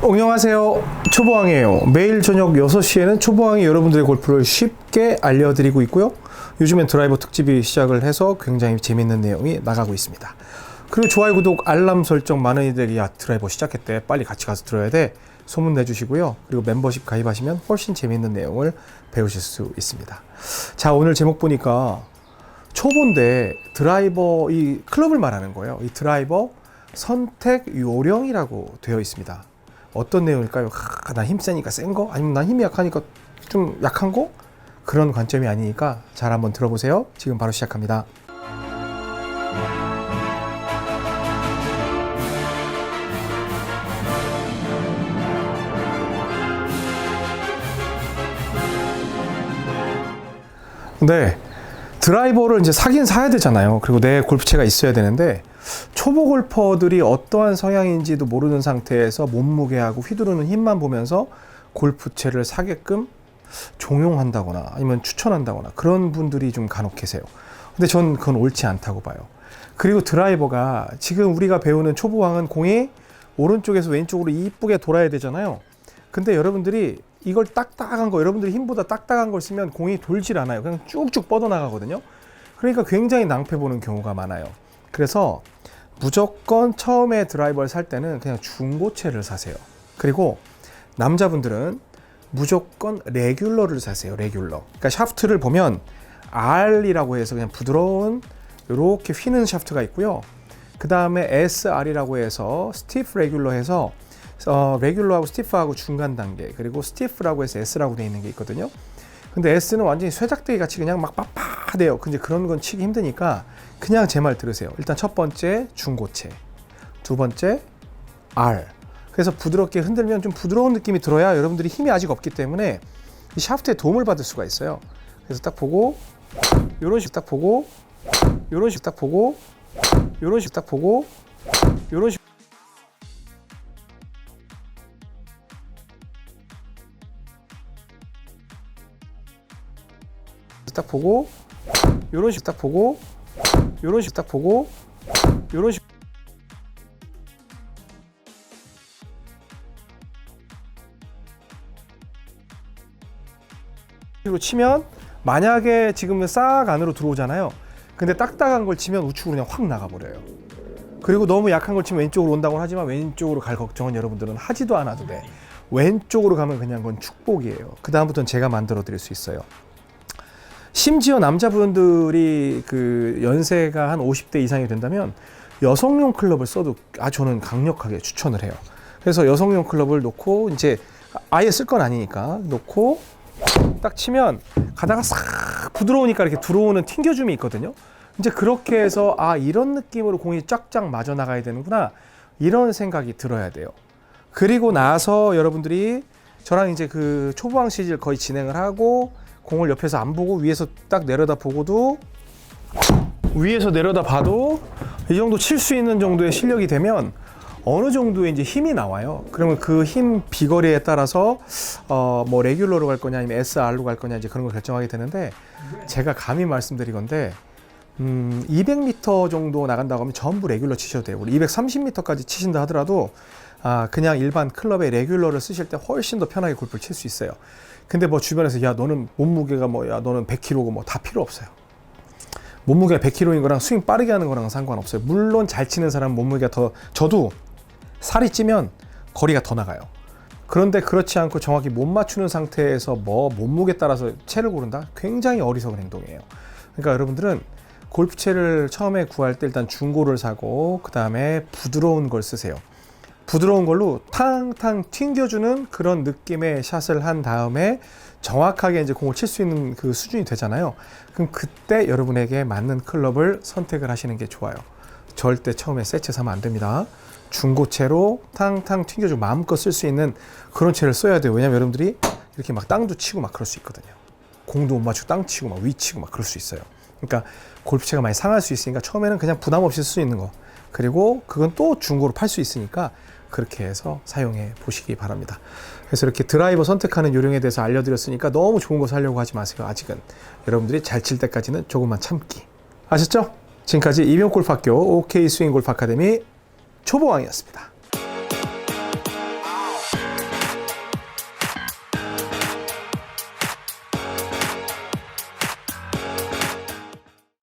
안녕하세요, 초보왕이에요. 매일 저녁 6시에는 초보왕이 여러분들의 골프를 쉽게 알려드리고 있고요. 요즘엔 드라이버 특집이 시작을 해서 굉장히 재밌는 내용이 나가고 있습니다. 그리고 좋아요, 구독, 알람 설정, 많은 이들이 야 드라이버 시작했대, 빨리 같이 가서 들어야 돼, 소문 내주시고요. 그리고 멤버십 가입하시면 훨씬 재밌는 내용을 배우실 수 있습니다. 자, 오늘 제목 보니까 초보인데 드라이버, 이 클럽을 말하는 거예요. 이 드라이버 선택 요령이라고 되어 있습니다. 어떤 내용일까요? 난 힘 세니까 센 거? 아니면 난 힘이 약하니까 좀 약한 거? 그런 관점이 아니니까 잘 한번 들어보세요. 지금 바로 시작합니다. 네, 드라이버를 이제 사긴 사야 되잖아요. 그리고 내 골프채가 있어야 되는데, 초보 골퍼들이 어떠한 성향인지도 모르는 상태에서 몸무게하고 휘두르는 힘만 보면서 골프채를 사게끔 종용한다거나 아니면 추천한다거나 그런 분들이 좀 간혹 계세요. 근데 전 그건 옳지 않다고 봐요. 그리고 드라이버가 지금 우리가 배우는 초보왕은 공이 오른쪽에서 왼쪽으로 이쁘게 돌아야 되잖아요. 근데 여러분들이 이걸 딱딱한 거, 여러분들이 힘보다 딱딱한 걸 쓰면 공이 돌질 않아요. 그냥 쭉쭉 뻗어나가거든요. 그러니까 굉장히 낭패 보는 경우가 많아요. 그래서 무조건 처음에 드라이버를 살 때는 그냥 중고채를 사세요. 그리고 남자분들은 무조건 레귤러를 사세요. 레귤러. 그러니까 샤프트를 보면 R이라고 해서 그냥 부드러운 이렇게 휘는 샤프트가 있고요. 그 다음에 SR이라고 해서 스티프 레귤러 해서 레귤러하고 스티프하고 중간 단계, 그리고 스티프라고 해서 S라고 되어 있는 게 있거든요. 근데 S는 완전히 쇠작대기 같이 그냥 막 빳빳해요. 근데 그런 건 치기 힘드니까 그냥 제 말 들으세요. 일단 첫 번째 중고채, 두 번째 R. 그래서 부드럽게 흔들면 좀 부드러운 느낌이 들어야 여러분들이 힘이 아직 없기 때문에 이 샤프트에 도움을 받을 수가 있어요. 그래서 딱 보고 요런 식 딱 보고 요런 식 딱 보고 요런 식 딱 보고 요런 식 딱 보고 요런 식 딱 보고 요런 식 딱 보고 요런 식 으로 치면, 만약에 지금 싹 안으로 들어오잖아요. 근데 딱딱한 걸 치면 우측으로 그냥 확 나가버려요. 그리고 너무 약한 걸 치면 왼쪽으로 온다고 하지만 왼쪽으로 갈 걱정은 여러분들은 하지도 않아도 돼. 왼쪽으로 가면 그냥 그건 축복이에요. 그 다음부터는 제가 만들어 드릴 수 있어요. 심지어 남자분들이 그 연세가 한 50대 이상이 된다면 여성용 클럽을 써도 저는 강력하게 추천을 해요. 그래서 여성용 클럽을 놓고 이제 아예 쓸 건 아니니까 놓고 딱 치면 가다가 싹 부드러우니까 이렇게 들어오는 튕겨줌이 있거든요. 이제 그렇게 해서 이런 느낌으로 공이 쫙쫙 맞아 나가야 되는구나, 이런 생각이 들어야 돼요. 그리고 나서 여러분들이 저랑 이제 그 초보왕 시리즈를 거의 진행을 하고 공을 옆에서 안 보고 위에서 딱 내려다 보고도, 위에서 내려다 봐도 이 정도 칠 수 있는 정도의 실력이 되면 어느 정도의 이제 힘이 나와요. 그러면 그 힘 비거리에 따라서 뭐 레귤러로 갈 거냐 아니면 SR로 갈 거냐 이제 그런 걸 결정하게 되는데, 제가 감히 말씀드리건데 200m 정도 나간다고 하면 전부 레귤러 치셔도 돼요. 우리 230m까지 치신다 하더라도 그냥 일반 클럽의 레귤러를 쓰실 때 훨씬 더 편하게 골프를 칠 수 있어요. 근데 뭐 주변에서 야 너는 몸무게가 야 너는 100kg고 뭐 다 필요 없어요. 몸무게가 100kg인 거랑 스윙 빠르게 하는 거랑 상관없어요. 물론 잘 치는 사람은 몸무게가 더, 저도 살이 찌면 거리가 더 나가요. 그런데 그렇지 않고 정확히 못 맞추는 상태에서 뭐 몸무게 따라서 채를 고른다? 굉장히 어리석은 행동이에요. 그러니까 여러분들은 골프채를 처음에 구할 때 일단 중고를 사고 그 다음에 부드러운 걸 쓰세요. 부드러운 걸로 탕탕 튕겨주는 그런 느낌의 샷을 한 다음에 정확하게 이제 공을 칠 수 있는 그 수준이 되잖아요. 그럼 그때 여러분에게 맞는 클럽을 선택을 하시는 게 좋아요. 절대 처음에 새 채 사면 안 됩니다. 중고채로 탕탕 튕겨주고 마음껏 쓸 수 있는 그런 채를 써야 돼요. 왜냐면 여러분들이 이렇게 막 땅도 치고 막 그럴 수 있거든요. 공도 못 맞추고 땅 치고 막 위 치고 막 그럴 수 있어요. 그러니까 골프채가 많이 상할 수 있으니까 처음에는 그냥 부담 없이 쓸 수 있는 거, 그리고 그건 또 중고로 팔 수 있으니까 그렇게 해서 사용해 보시기 바랍니다. 그래서 이렇게 드라이버 선택하는 요령에 대해서 알려드렸으니까 너무 좋은 거 사려고 하지 마세요. 아직은 여러분들이 잘 칠 때까지는 조금만 참기. 아셨죠? 지금까지 이병골프학교 OK 스윙골프 아카데미 초보왕이었습니다.